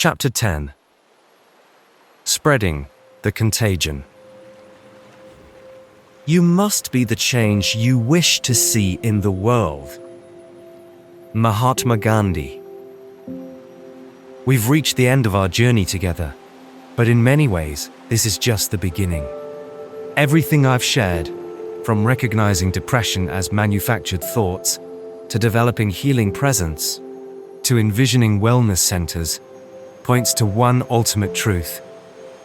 Chapter 10. Spreading the Contagion. You must be the change you wish to see in the world. Mahatma Gandhi. We've reached the end of our journey together, but in many ways, this is just the beginning. Everything I've shared, from recognizing depression as manufactured thoughts, to developing healing presence, to envisioning wellness centers, points to one ultimate truth.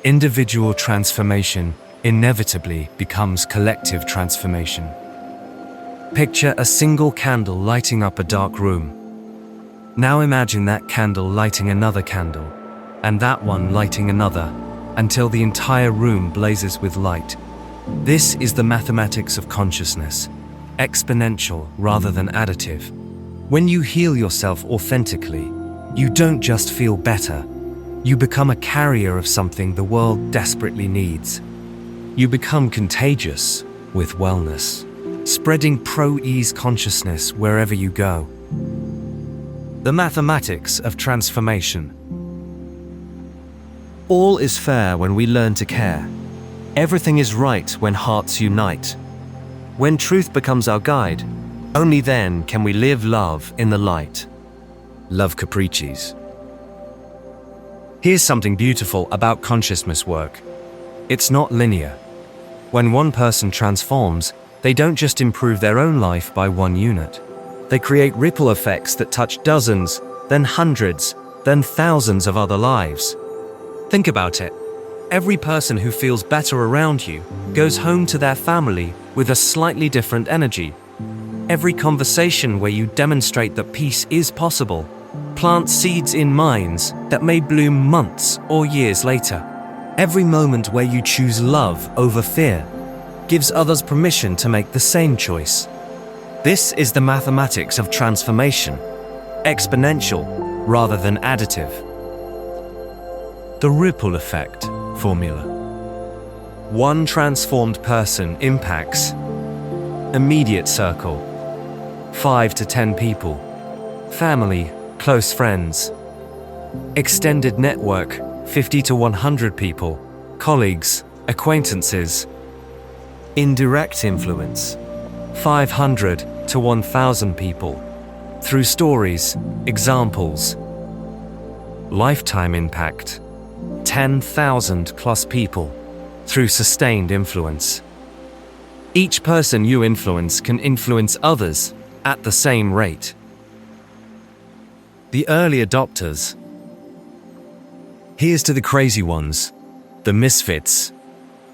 Individual transformation inevitably becomes collective transformation. Picture a single candle lighting up a dark room. Now imagine that candle lighting another candle, and that one lighting another, until the entire room blazes with light. This is the mathematics of consciousness, exponential rather than additive. When you heal yourself authentically, you don't just feel better, you become a carrier of something the world desperately needs. You become contagious with wellness, spreading pro-ease consciousness wherever you go. The mathematics of transformation. All is fair when we learn to care. Everything is right when hearts unite. When truth becomes our guide, only then can we live love in the light. Love Capriccis. Here's something beautiful about consciousness work. It's not linear. When one person transforms, they don't just improve their own life by one unit. They create ripple effects that touch dozens, then hundreds, then thousands of other lives. Think about it. Every person who feels better around you goes home to their family with a slightly different energy. Every conversation where you demonstrate that peace is possible plants seeds in minds that may bloom months or years later. Every moment where you choose love over fear gives others permission to make the same choice. This is the mathematics of transformation, exponential rather than additive. The ripple effect formula. One transformed person impacts immediate circle, 5 to 10 people, family, close friends, extended network, 50 to 100 people, colleagues, acquaintances, indirect influence, 500 to 1,000 people, through stories, examples, lifetime impact, 10,000 plus people, through sustained influence. Each person you influence can influence others at the same rate. The early adopters. Here's to the crazy ones, the misfits,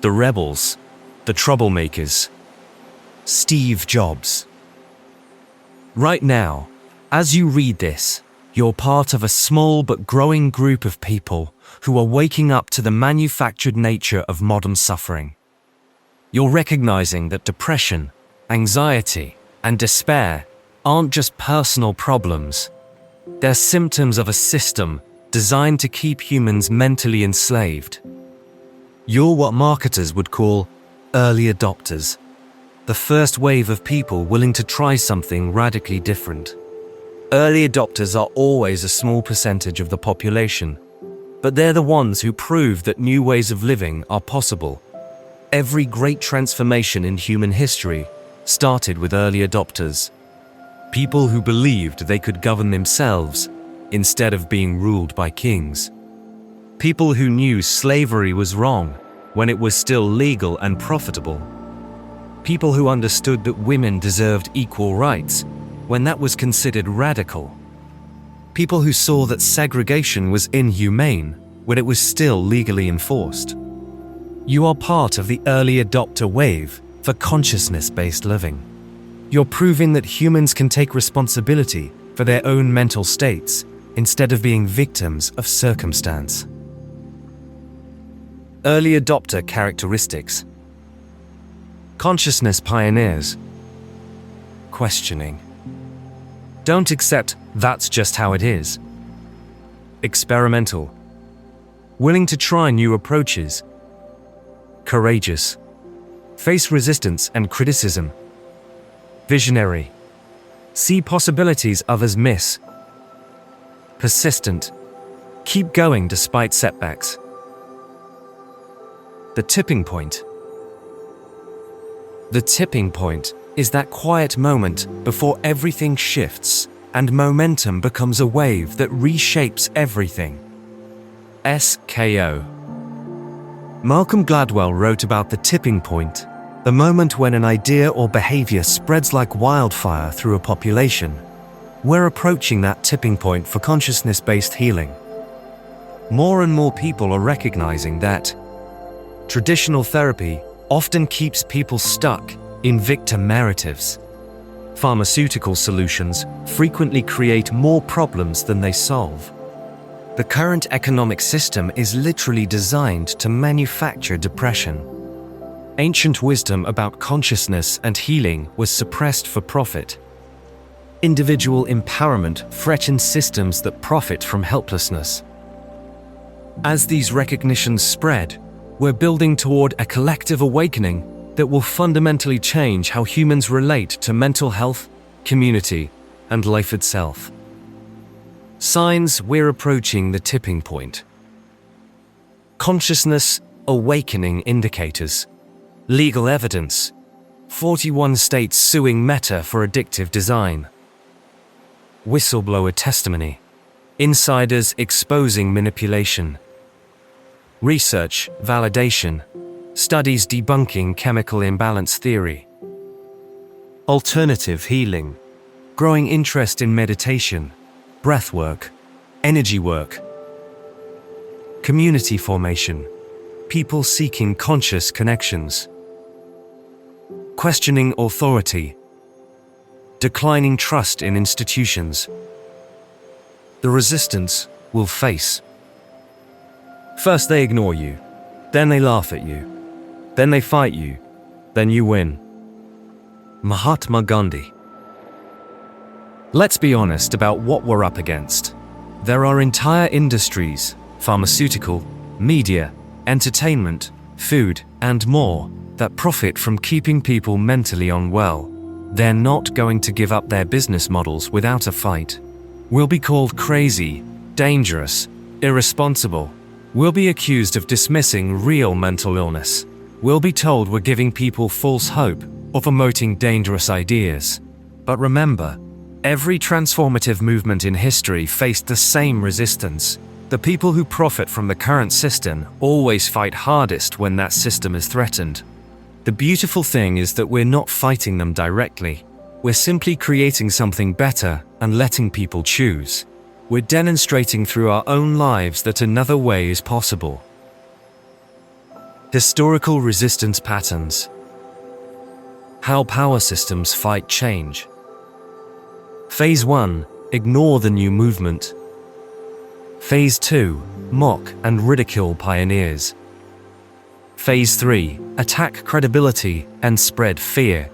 the rebels, the troublemakers. Steve Jobs. Right now, as you read this, you're part of a small but growing group of people who are waking up to the manufactured nature of modern suffering. You're recognizing that depression, anxiety, and despair aren't just personal problems. They're symptoms of a system designed to keep humans mentally enslaved. You're what marketers would call early adopters, the first wave of people willing to try something radically different. Early adopters are always a small percentage of the population, but they're the ones who prove that new ways of living are possible. Every great transformation in human history started with early adopters. People who believed they could govern themselves instead of being ruled by kings. People who knew slavery was wrong when it was still legal and profitable. People who understood that women deserved equal rights when that was considered radical. People who saw that segregation was inhumane when it was still legally enforced. You are part of the early adopter wave for consciousness-based living. You're proving that humans can take responsibility for their own mental states instead of being victims of circumstance. Early adopter characteristics. Consciousness pioneers. Questioning. Don't accept that's just how it is. Experimental. Willing to try new approaches. Courageous. Face resistance and criticism. Visionary. See possibilities others miss. Persistent. Keep going despite setbacks. The tipping point. The tipping point is that quiet moment before everything shifts and momentum becomes a wave that reshapes everything. S.K.O. Malcolm Gladwell wrote about the tipping point, the moment when an idea or behavior spreads like wildfire through a population. We're approaching that tipping point for consciousness-based healing. More and more people are recognizing that traditional therapy often keeps people stuck in victim narratives. Pharmaceutical solutions frequently create more problems than they solve. The current economic system is literally designed to manufacture depression. Ancient wisdom about consciousness and healing was suppressed for profit. Individual empowerment threatens systems that profit from helplessness. As these recognitions spread, we're building toward a collective awakening that will fundamentally change how humans relate to mental health, community, and life itself. Signs we're approaching the tipping point. Consciousness awakening indicators. Legal evidence. 41 states suing Meta for addictive design. Whistleblower testimony. Insiders exposing manipulation. Research validation. Studies debunking chemical imbalance theory. Alternative healing. Growing interest in meditation, breath work, energy work. Community formation. People seeking conscious connections. Questioning authority. Declining trust in institutions. The resistance will face. First they ignore you, then they laugh at you, then they fight you, then you win. Mahatma Gandhi. Let's be honest about what we're up against. There are entire industries, pharmaceutical, media, entertainment, food, and more, that profit from keeping people mentally unwell. They're not going to give up their business models without a fight. We'll be called crazy, dangerous, irresponsible. We'll be accused of dismissing real mental illness. We'll be told we're giving people false hope or promoting dangerous ideas. But remember, every transformative movement in history faced the same resistance. The people who profit from the current system always fight hardest when that system is threatened. The beautiful thing is that we're not fighting them directly. We're simply creating something better and letting people choose. We're demonstrating through our own lives that another way is possible. Historical resistance patterns. How power systems fight change. Phase 1. Ignore the new movement. Phase 2. Mock and ridicule pioneers. Phase 3. Attack credibility and spread fear.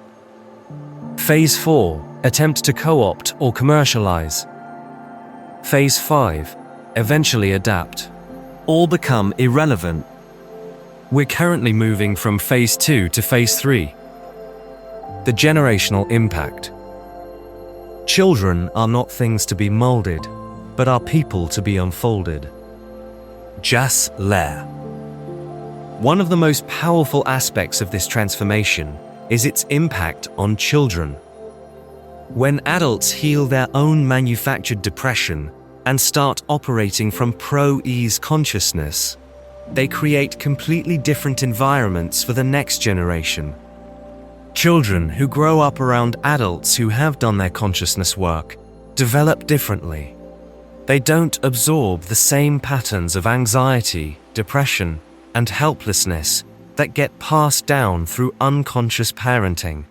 Phase 4. Attempt to co-opt or commercialize. Phase 5. Eventually adapt. All become irrelevant. We're currently moving from Phase 2 to Phase 3. The generational impact. Children are not things to be molded, but are people to be unfolded. Jas Lair. One of the most powerful aspects of this transformation is its impact on children. When adults heal their own manufactured depression and start operating from pro-ease consciousness, they create completely different environments for the next generation. Children who grow up around adults who have done their consciousness work develop differently. They don't absorb the same patterns of anxiety, depression, and helplessness that get passed down through unconscious parenting.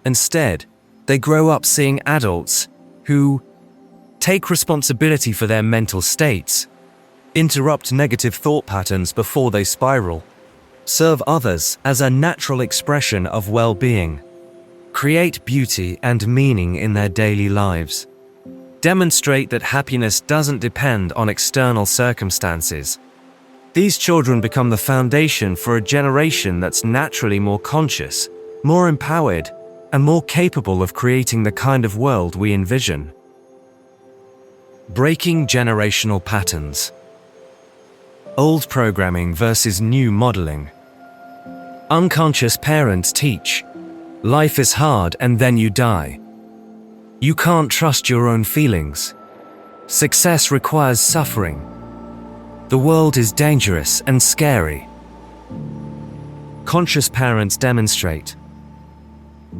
Instead, they grow up seeing adults who take responsibility for their mental states, interrupt negative thought patterns before they spiral, serve others as a natural expression of well-being, create beauty and meaning in their daily lives, demonstrate that happiness doesn't depend on external circumstances. These children become the foundation for a generation that's naturally more conscious, more empowered, and more capable of creating the kind of world we envision. Breaking generational patterns. Old programming versus new modeling. Unconscious parents teach, life is hard and then you die. You can't trust your own feelings. Success requires suffering. The world is dangerous and scary. Conscious parents demonstrate,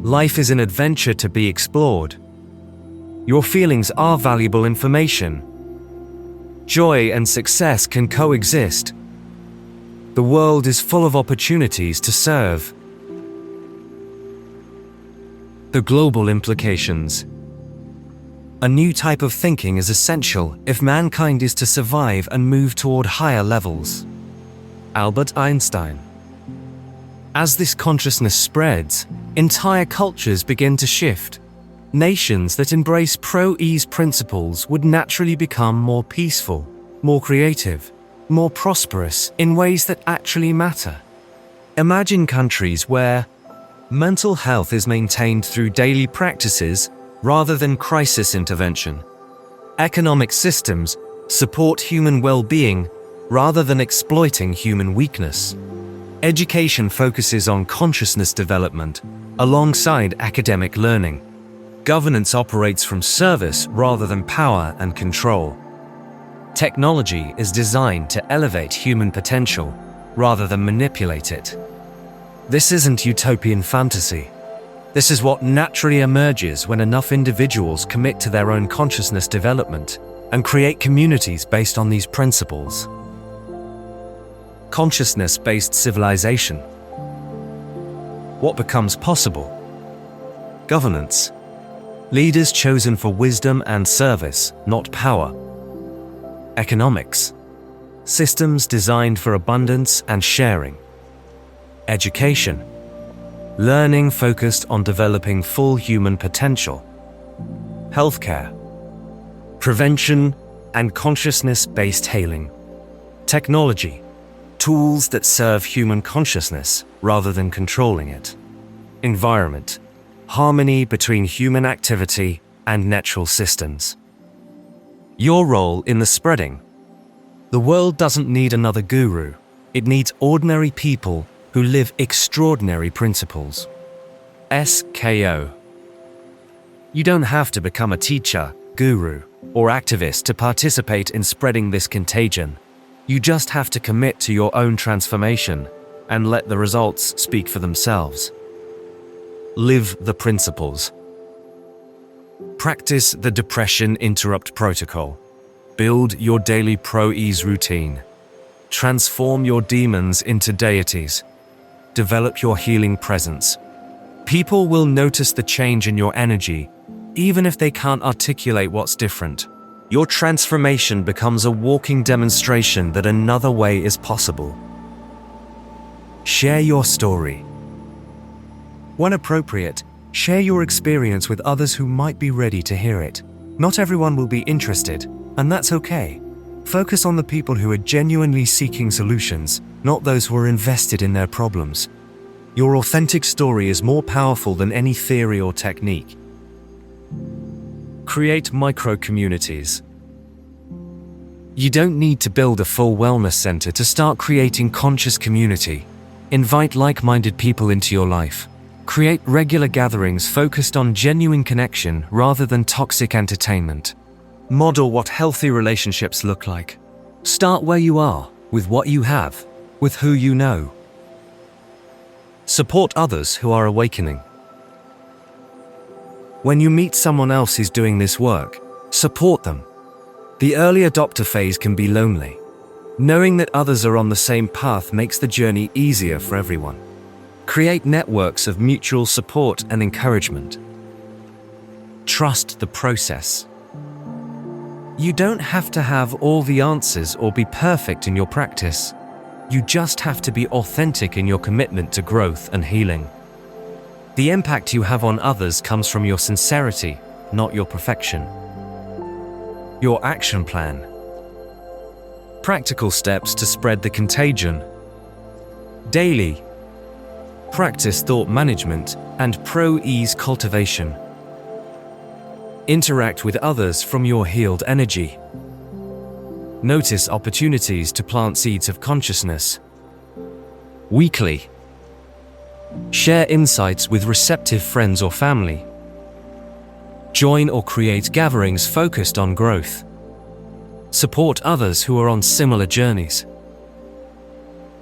life is an adventure to be explored. Your feelings are valuable information. Joy and success can coexist. The world is full of opportunities to serve. The global implications. A new type of thinking is essential if mankind is to survive and move toward higher levels. Albert Einstein. As this consciousness spreads, entire cultures begin to shift. Nations that embrace pro-ease principles would naturally become more peaceful, more creative, more prosperous in ways that actually matter. Imagine countries where mental health is maintained through daily practices rather than crisis intervention. Economic systems support human well-being rather than exploiting human weakness. Education focuses on consciousness development alongside academic learning. Governance operates from service rather than power and control. Technology is designed to elevate human potential rather than manipulate it. This isn't utopian fantasy. This is what naturally emerges when enough individuals commit to their own consciousness development and create communities based on these principles. Consciousness-based civilization. What becomes possible? Governance. Leaders chosen for wisdom and service, not power. Economics. Systems designed for abundance and sharing. Education. Learning focused on developing full human potential. Healthcare. Prevention and consciousness-based healing. Technology. Tools that serve human consciousness rather than controlling it. Environment. Harmony between human activity and natural systems. Your role in the spreading. The world doesn't need another guru. It needs ordinary people who live extraordinary principles. S.K.O. You don't have to become a teacher, guru, or activist to participate in spreading this contagion. You just have to commit to your own transformation and let the results speak for themselves. Live the principles. Practice the depression interrupt protocol. Build your daily pro-ease routine. Transform your demons into deities. Develop your healing presence. People will notice the change in your energy, even if they can't articulate what's different. Your transformation becomes a walking demonstration that another way is possible. Share your story. When appropriate, share your experience with others who might be ready to hear it. Not everyone will be interested, and that's okay. Focus on the people who are genuinely seeking solutions, not those who are invested in their problems. Your authentic story is more powerful than any theory or technique. Create micro-communities. You don't need to build a full wellness center to start creating conscious community. Invite like-minded people into your life. Create regular gatherings focused on genuine connection rather than toxic entertainment. Model what healthy relationships look like. Start where you are, with what you have, with who you know. Support others who are awakening. When you meet someone else who's doing this work, support them. The early adopter phase can be lonely. Knowing that others are on the same path makes the journey easier for everyone. Create networks of mutual support and encouragement. Trust the process. You don't have to have all the answers or be perfect in your practice. You just have to be authentic in your commitment to growth and healing. The impact you have on others comes from your sincerity, not your perfection. Your action plan. Practical steps to spread the contagion. Daily. Practice thought management and pro-ease cultivation. Interact with others from your healed energy. Notice opportunities to plant seeds of consciousness. Weekly. Share insights with receptive friends or family. Join or create gatherings focused on growth. Support others who are on similar journeys.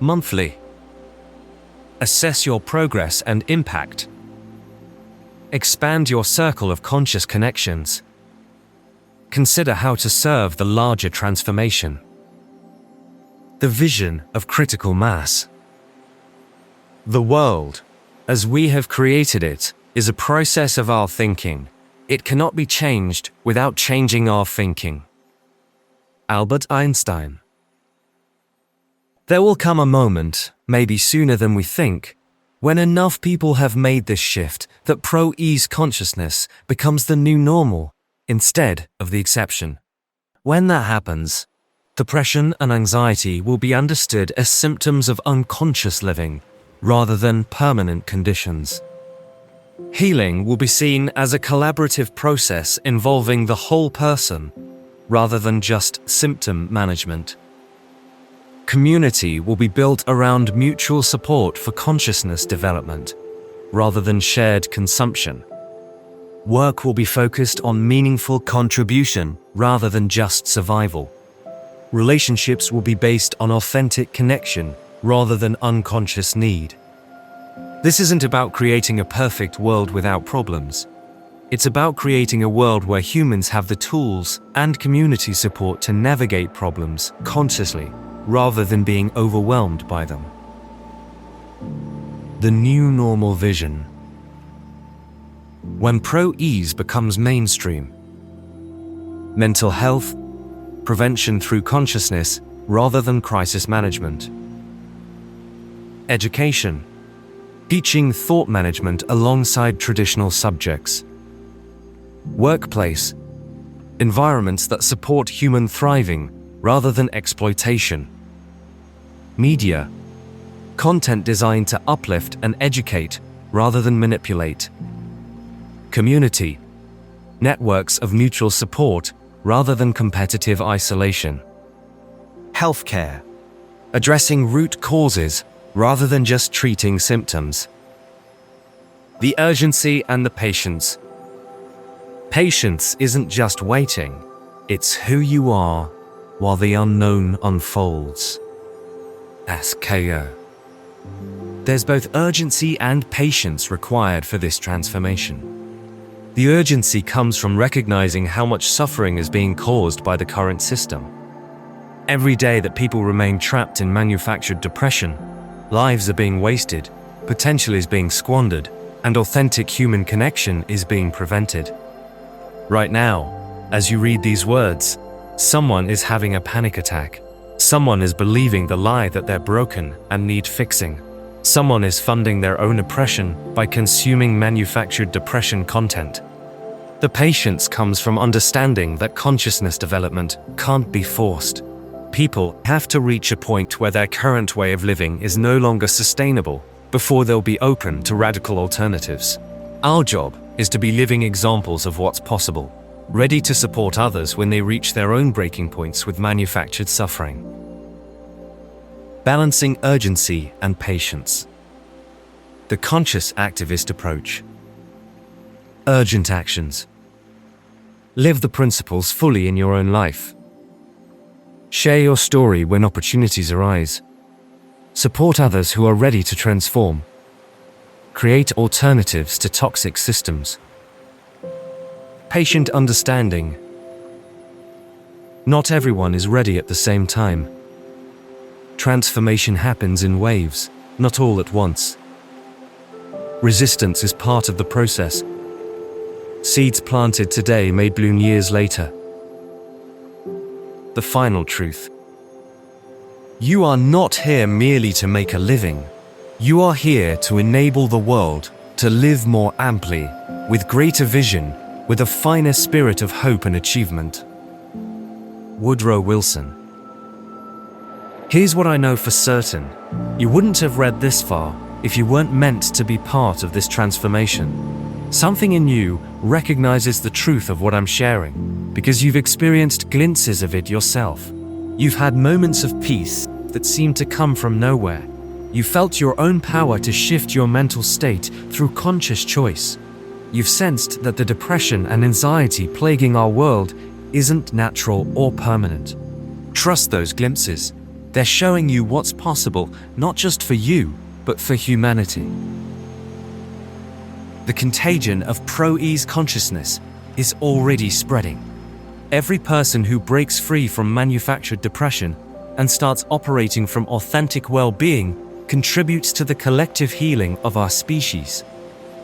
Monthly. Assess your progress and impact. Expand your circle of conscious connections. Consider how to serve the larger transformation. The vision of critical mass. The world, as we have created it, is a process of our thinking. It cannot be changed without changing our thinking. Albert Einstein. There will come a moment, maybe sooner than we think, when enough people have made this shift that pro-ease consciousness becomes the new normal instead of the exception. When that happens, depression and anxiety will be understood as symptoms of unconscious living rather than permanent conditions. Healing will be seen as a collaborative process involving the whole person rather than just symptom management. Community will be built around mutual support for consciousness development rather than shared consumption. Work will be focused on meaningful contribution rather than just survival. Relationships will be based on authentic connection rather than unconscious need. This isn't about creating a perfect world without problems. It's about creating a world where humans have the tools and community support to navigate problems consciously rather than being overwhelmed by them. The new normal vision. When pro-ease becomes mainstream. Mental health, prevention through consciousness rather than crisis management. Education, teaching thought management alongside traditional subjects. Workplace, environments that support human thriving rather than exploitation. Media, content designed to uplift and educate rather than manipulate. Community, networks of mutual support rather than competitive isolation. Healthcare, addressing root causes rather than just treating symptoms. The urgency and the patience. Patience isn't just waiting, it's who you are while the unknown unfolds. S.K.O. There's both urgency and patience required for this transformation. The urgency comes from recognizing how much suffering is being caused by the current system. Every day that people remain trapped in manufactured depression, lives are being wasted, potential is being squandered, and authentic human connection is being prevented. Right now, as you read these words, someone is having a panic attack. Someone is believing the lie that they're broken and need fixing. Someone is funding their own oppression by consuming manufactured depression content. The patience comes from understanding that consciousness development can't be forced. People have to reach a point where their current way of living is no longer sustainable before they'll be open to radical alternatives. Our job is to be living examples of what's possible, ready to support others when they reach their own breaking points with manufactured suffering. Balancing urgency and patience. The conscious activist approach. Urgent actions. Live the principles fully in your own life. Share your story when opportunities arise. Support others who are ready to transform. Create alternatives to toxic systems. Patient understanding. Not everyone is ready at the same time. Transformation happens in waves, not all at once. Resistance is part of the process. Seeds planted today may bloom years later. The final truth. You are not here merely to make a living. You are here to enable the world to live more amply, with greater vision, with a finer spirit of hope and achievement. Woodrow Wilson. Here's what I know for certain. You wouldn't have read this far if you weren't meant to be part of this transformation. Something in you recognizes the truth of what I'm sharing because you've experienced glimpses of it yourself. You've had moments of peace that seem to come from nowhere. You felt your own power to shift your mental state through conscious choice. You've sensed that the depression and anxiety plaguing our world isn't natural or permanent. Trust those glimpses. They're showing you what's possible, not just for you, but for humanity. The contagion of pro-ease consciousness is already spreading. Every person who breaks free from manufactured depression and starts operating from authentic well-being contributes to the collective healing of our species.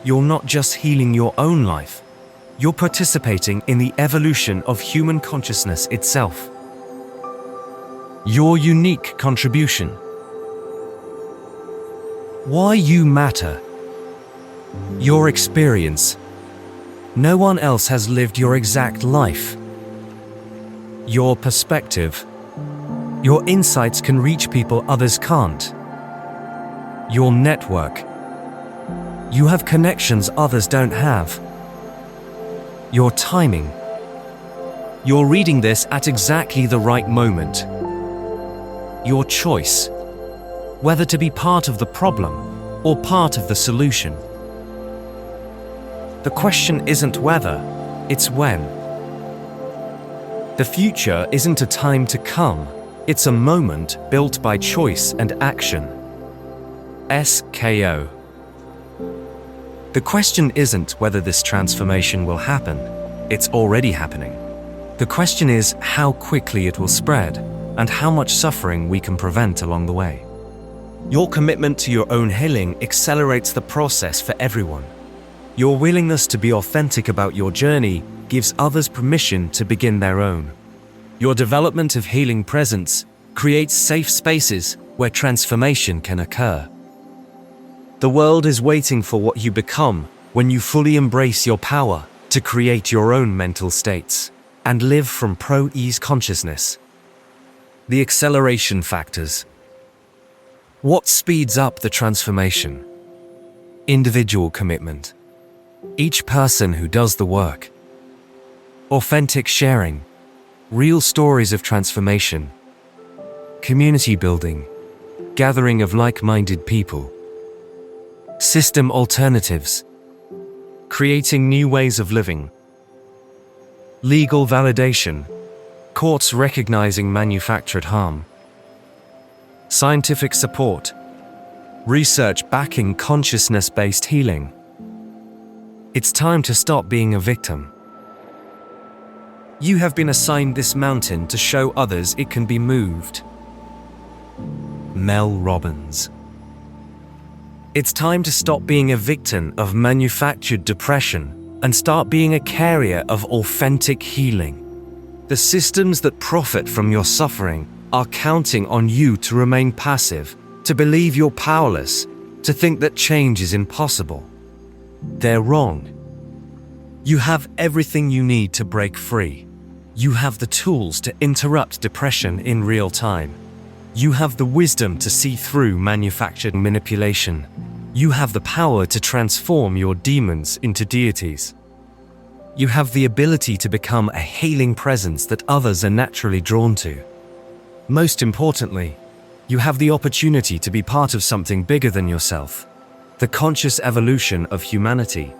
You're not just healing your own life, you're participating in the evolution of human consciousness itself. Your unique contribution. Why you matter. Your experience. No one else has lived your exact life. Your perspective. Your insights can reach people others can't. Your network. You have connections others don't have. Your timing. You're reading this at exactly the right moment. Your choice. Whether to be part of the problem or part of the solution. The question isn't whether, it's when. The future isn't a time to come, it's a moment built by choice and action. S.K.O. The question isn't whether this transformation will happen, it's already happening. The question is how quickly it will spread and how much suffering we can prevent along the way. Your commitment to your own healing accelerates the process for everyone. Your willingness to be authentic about your journey gives others permission to begin their own. Your development of healing presence creates safe spaces where transformation can occur. The world is waiting for what you become when you fully embrace your power to create your own mental states and live from pro-ease consciousness. The acceleration factors. What speeds up the transformation? Individual commitment. Each person who does the work. Authentic sharing. Real stories of transformation. Community building. Gathering of like-minded people. System alternatives. Creating new ways of living. Legal validation. Courts recognizing manufactured harm. Scientific support. Research backing consciousness-based healing. It's time to stop being a victim. You have been assigned this mountain to show others it can be moved. Mel Robbins. It's time to stop being a victim of manufactured depression and start being a carrier of authentic healing. The systems that profit from your suffering are counting on you to remain passive, to believe you're powerless, to think that change is impossible. They're wrong. You have everything you need to break free. You have the tools to interrupt depression in real time. You have the wisdom to see through manufactured manipulation. You have the power to transform your demons into deities. You have the ability to become a healing presence that others are naturally drawn to. Most importantly, you have the opportunity to be part of something bigger than yourself, the conscious evolution of humanity.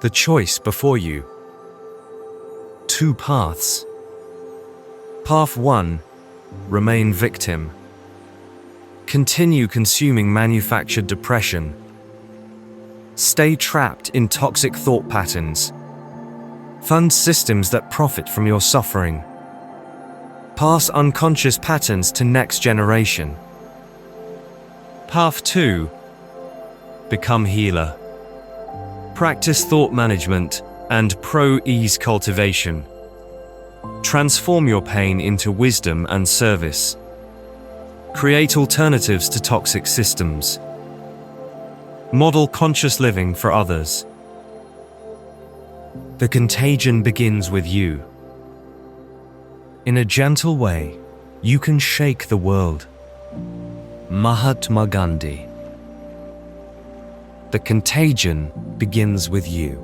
The choice before you. 2 paths. Path 1. Remain victim. Continue consuming manufactured depression. Stay trapped in toxic thought patterns. Fund systems that profit from your suffering. Pass unconscious patterns to next generation. Path 2. Become healer. Practice thought management and pro-ease cultivation. Transform your pain into wisdom and service. Create alternatives to toxic systems. Model conscious living for others. The contagion begins with you. In a gentle way, you can shake the world. Mahatma Gandhi. The contagion begins with you.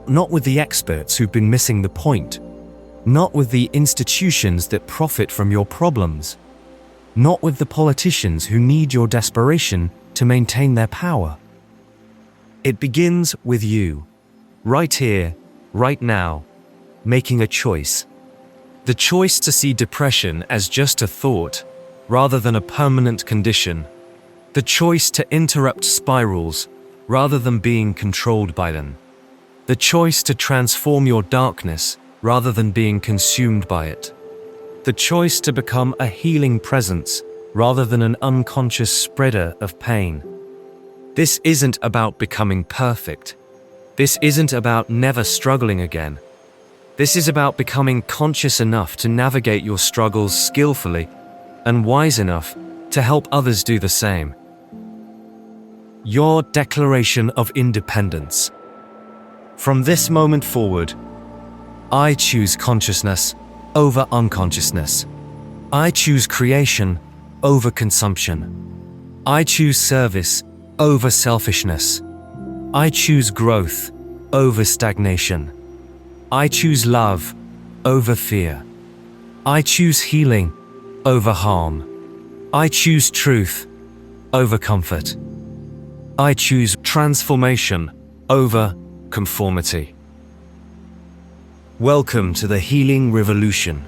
Not with the experts who've been missing the point, not with the institutions that profit from your problems, not with the politicians who need your desperation to maintain their power. It begins with you, right here, right now, making a choice. The choice to see depression as just a thought, rather than a permanent condition. The choice to interrupt spirals, rather than being controlled by them. The choice to transform your darkness, rather than being consumed by it. The choice to become a healing presence, rather than an unconscious spreader of pain. This isn't about becoming perfect. This isn't about never struggling again. This is about becoming conscious enough to navigate your struggles skillfully and wise enough to help others do the same. Your declaration of independence. From this moment forward, I choose consciousness over unconsciousness. I choose creation over consumption. I choose service over selfishness. I choose growth over stagnation. I choose love over fear. I choose healing over harm. I choose truth over comfort. I choose transformation over conformity. Welcome to the healing revolution.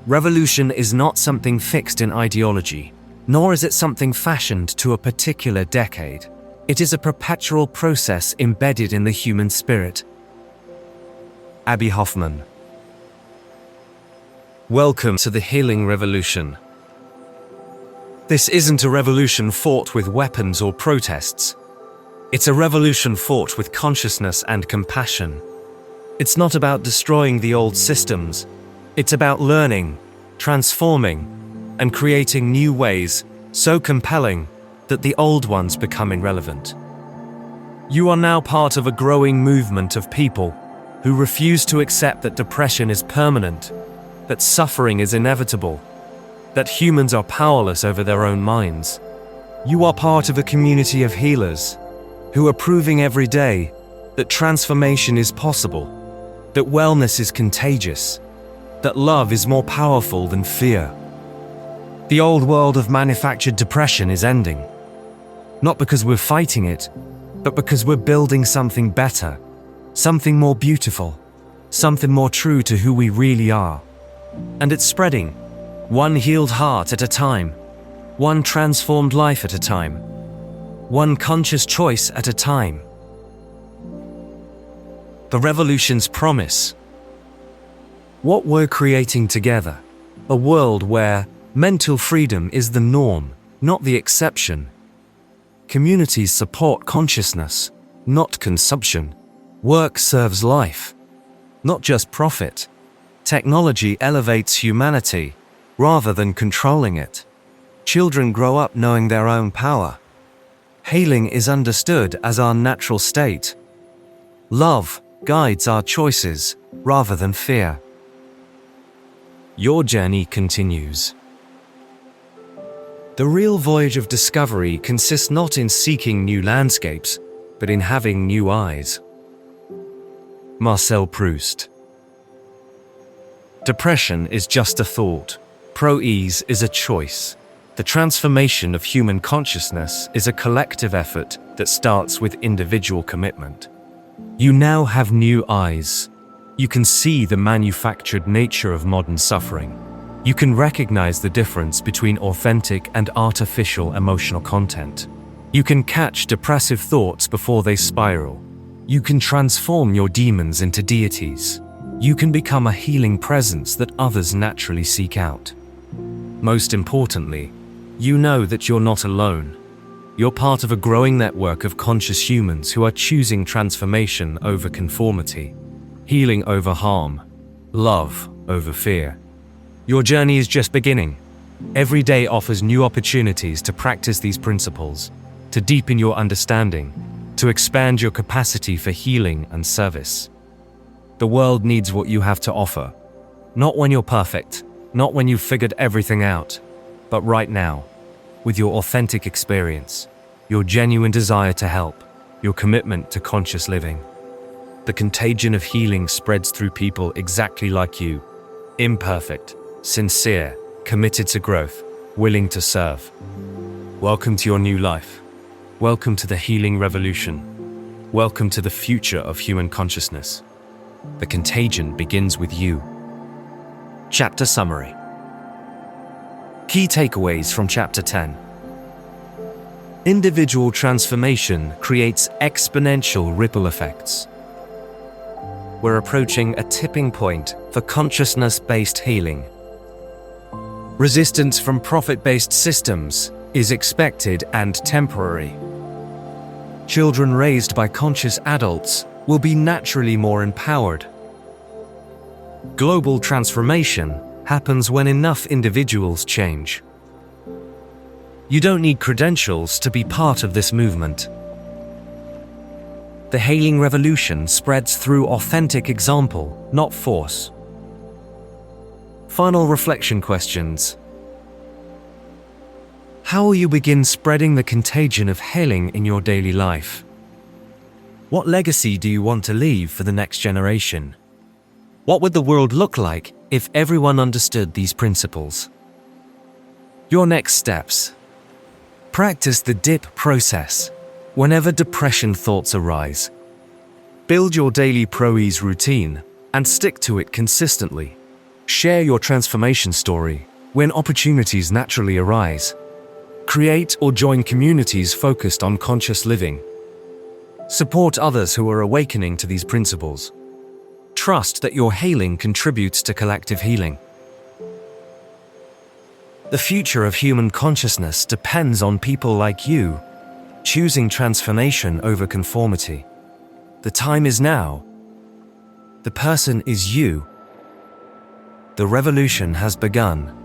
Revolution is not something fixed in ideology, nor is it something fashioned to a particular decade. It is a perpetual process embedded in the human spirit. Abby Hoffman. Welcome to the healing revolution. This isn't a revolution fought with weapons or protests. It's a revolution fought with consciousness and compassion. It's not about destroying the old systems. It's about learning, transforming, and creating new ways so compelling that the old ones become irrelevant. You are now part of a growing movement of people who refuse to accept that depression is permanent, that suffering is inevitable, that humans are powerless over their own minds. You are part of a community of healers who are proving every day that transformation is possible, that wellness is contagious, that love is more powerful than fear. The old world of manufactured depression is ending. Not because we're fighting it, but because we're building something better, something more beautiful, something more true to who we really are. And it's spreading, one healed heart at a time, one transformed life at a time, one conscious choice at a time. The revolution's promise. What we're creating together, a world where mental freedom is the norm, not the exception. Communities support consciousness, not consumption. Work serves life, not just profit. Technology elevates humanity, rather than controlling it. Children grow up knowing their own power. Healing is understood as our natural state. Love guides our choices, rather than fear. Your journey continues. The real voyage of discovery consists not in seeking new landscapes, but in having new eyes. Marcel Proust. Depression is just a thought. Pro-ease is a choice. The transformation of human consciousness is a collective effort that starts with individual commitment. You now have new eyes. You can see the manufactured nature of modern suffering. You can recognize the difference between authentic and artificial emotional content. You can catch depressive thoughts before they spiral. You can transform your demons into deities. You can become a healing presence that others naturally seek out. Most importantly, you know that you're not alone. You're part of a growing network of conscious humans who are choosing transformation over conformity, healing over harm, love over fear. Your journey is just beginning. Every day offers new opportunities to practice these principles, to deepen your understanding, to expand your capacity for healing and service. The world needs what you have to offer. Not when you're perfect, not when you've figured everything out, but right now, with your authentic experience, your genuine desire to help, your commitment to conscious living. The contagion of healing spreads through people exactly like you. Imperfect, sincere, committed to growth, willing to serve. Welcome to your new life. Welcome to the healing revolution. Welcome to the future of human consciousness. The contagion begins with you. Chapter Summary. Key takeaways from Chapter 10. Individual transformation creates exponential ripple effects. We're approaching a tipping point for consciousness-based healing. Resistance from profit-based systems is expected and temporary. Children raised by conscious adults will be naturally more empowered. Global transformation happens when enough individuals change. You don't need credentials to be part of this movement. The healing revolution spreads through authentic example, not force. Final reflection questions. How will you begin spreading the contagion of healing in your daily life? What legacy do you want to leave for the next generation? What would the world look like if everyone understood these principles? Your next steps. Practice the dip process whenever depression thoughts arise. Build your daily pro-ease routine and stick to it consistently. Share your transformation story when opportunities naturally arise. Create or join communities focused on conscious living. Support others who are awakening to these principles. Trust that your healing contributes to collective healing. The future of human consciousness depends on people like you, choosing transformation over conformity. The time is now. The person is you. The revolution has begun.